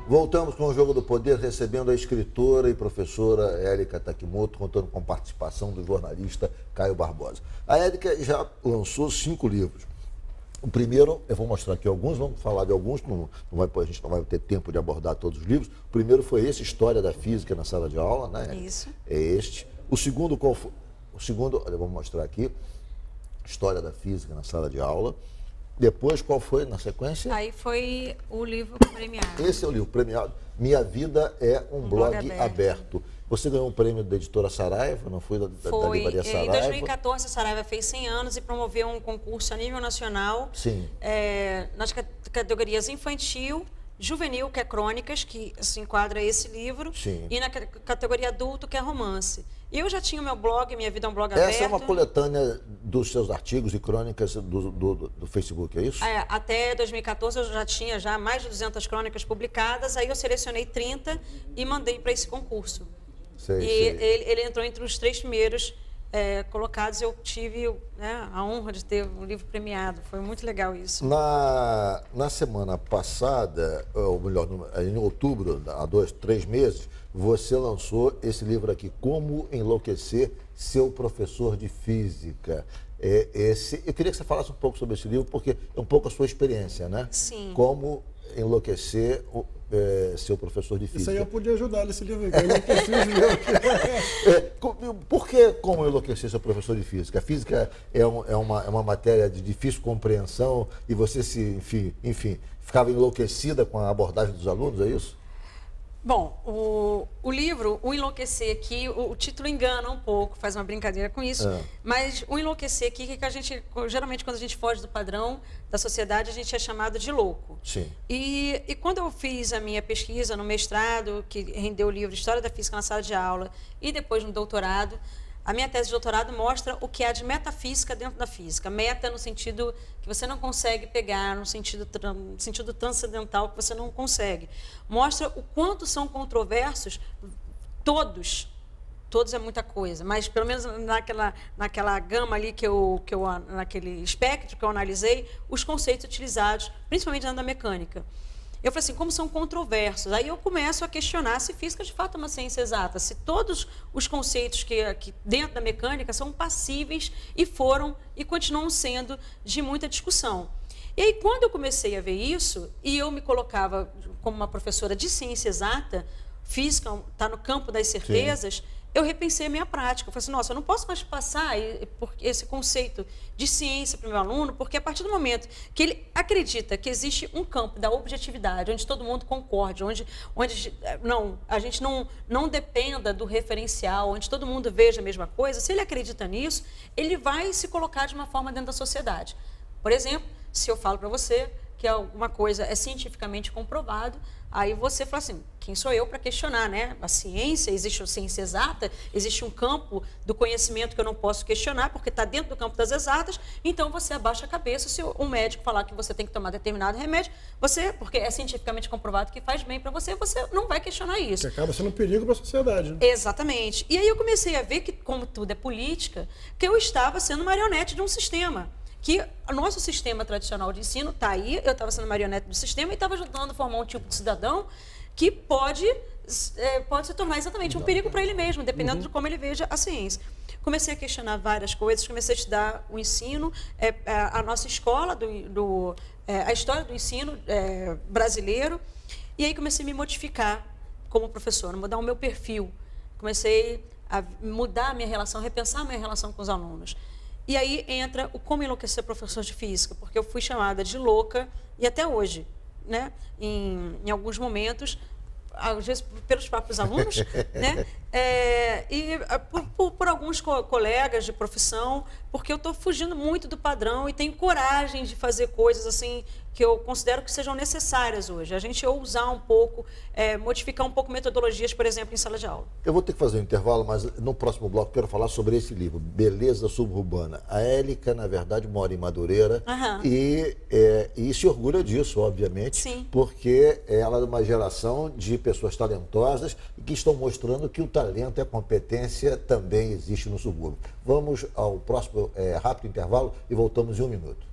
Voltamos com o Jogo do Poder, recebendo a escritora e professora Érica Takimoto, contando com participação do jornalista Caio Barbosa. A Érica já lançou 5 livros. O primeiro, eu vou mostrar aqui alguns, vamos falar de alguns, a gente não vai ter tempo de abordar todos os livros. O primeiro foi esse, História da Física na Sala de Aula, né? Isso. É este. O segundo, qual foi? O segundo, olha, vou mostrar aqui, História da Física na Sala de Aula. Depois, qual foi na sequência? Aí foi o livro premiado. Esse é o livro premiado. Minha Vida é um blog aberto. Você ganhou um prêmio da editora Saraiva, não foi? Da livraria Saraiva? Em 2014, a Saraiva fez 100 anos e promoveu um concurso a nível nacional. Sim. Nas categorias infantil, juvenil, que é crônicas, que se enquadra esse livro. Sim. E na categoria adulto, que é romance. Eu já tinha o meu blog, Minha Vida é um Blog Aberto. Essa é uma coletânea dos seus artigos e crônicas do Facebook, é isso? Até 2014 eu já tinha mais de 200 crônicas publicadas, aí eu selecionei 30 e mandei para esse concurso. Sei. Ele entrou entre os 3 primeiros colocados. Eu tive a honra de ter um livro premiado, foi muito legal isso. Na semana passada, ou melhor, em outubro, há 2, 3 meses, você lançou esse livro aqui, Como Enlouquecer Seu Professor de Física. Eu queria que você falasse um pouco sobre esse livro, porque é um pouco a sua experiência, né? Sim. Como enlouquecer seu professor de física. Isso aí eu podia ajudar nesse livro aí, que eu enlouqueci os livros. Por que como enlouquecer seu professor de física? A física é uma matéria de difícil compreensão e você enfim, ficava enlouquecida com a abordagem dos alunos, é isso? Bom, o livro, O Enlouquecer aqui, o título engana um pouco, faz uma brincadeira com isso, mas o enlouquecer aqui, que a gente, geralmente quando a gente foge do padrão da sociedade, a gente é chamado de louco. Sim. E quando eu fiz a minha pesquisa no mestrado, que rendeu o livro História da Física na Sala de Aula, e depois no doutorado, a minha tese de doutorado mostra o que há de metafísica dentro da física. Meta no sentido que você não consegue pegar, no sentido transcendental que você não consegue. Mostra o quanto são controversos todos é muita coisa, mas pelo menos naquela gama ali naquele espectro que eu analisei, os conceitos utilizados, principalmente dentro da mecânica. Eu falei assim, como são controversos. Aí eu começo a questionar se física de fato é uma ciência exata, se todos os conceitos que dentro da mecânica são passíveis e foram e continuam sendo de muita discussão. E aí quando eu comecei a ver isso, e eu me colocava como uma professora de ciência exata, física está no campo das certezas, sim, eu repensei a minha prática. Eu falei assim, nossa, eu não posso mais passar esse conceito de ciência para o meu aluno, porque a partir do momento que ele acredita que existe um campo da objetividade, onde todo mundo concorde, onde a gente não dependa do referencial, onde todo mundo veja a mesma coisa, se ele acredita nisso, ele vai se colocar de uma forma dentro da sociedade. Por exemplo, se eu falo para você que alguma coisa é cientificamente comprovado, aí você fala assim, quem sou eu para questionar, né? A ciência, existe a ciência exata, existe um campo do conhecimento que eu não posso questionar, porque está dentro do campo das exatas, então você abaixa a cabeça se um médico falar que você tem que tomar determinado remédio, porque é cientificamente comprovado que faz bem para você, você não vai questionar isso. Que acaba sendo um perigo para a sociedade. Né? Exatamente. E aí eu comecei a ver que, como tudo é política, que eu estava sendo marionete de um sistema. Que o nosso sistema tradicional de ensino está aí, eu estava sendo marionete do sistema e estava ajudando a formar um tipo de cidadão que pode se tornar exatamente um perigo para ele mesmo, dependendo de como ele veja a ciência. Comecei a questionar várias coisas, comecei a estudar o ensino, a nossa escola, a história do ensino brasileiro, e aí comecei a me modificar como professora, mudar o meu perfil, comecei a mudar a minha relação, repensar a minha relação com os alunos. E aí entra o como enlouquecer professor de física, porque eu fui chamada de louca, e até hoje, né, em alguns momentos, às vezes pelos próprios alunos, né, e por alguns colegas de profissão, porque eu estou fugindo muito do padrão e tenho coragem de fazer coisas assim que eu considero que sejam necessárias hoje. A gente ousar um pouco, modificar um pouco metodologias, por exemplo, em sala de aula. Eu vou ter que fazer um intervalo, mas no próximo bloco quero falar sobre esse livro, Beleza Suburbana. A Érica, na verdade, mora em Madureira e se orgulha disso, obviamente, sim, porque ela é uma geração de pessoas talentosas e que estão mostrando que o talento e a competência também existe no subúrbio. Vamos ao próximo rápido intervalo e voltamos em 1 minuto.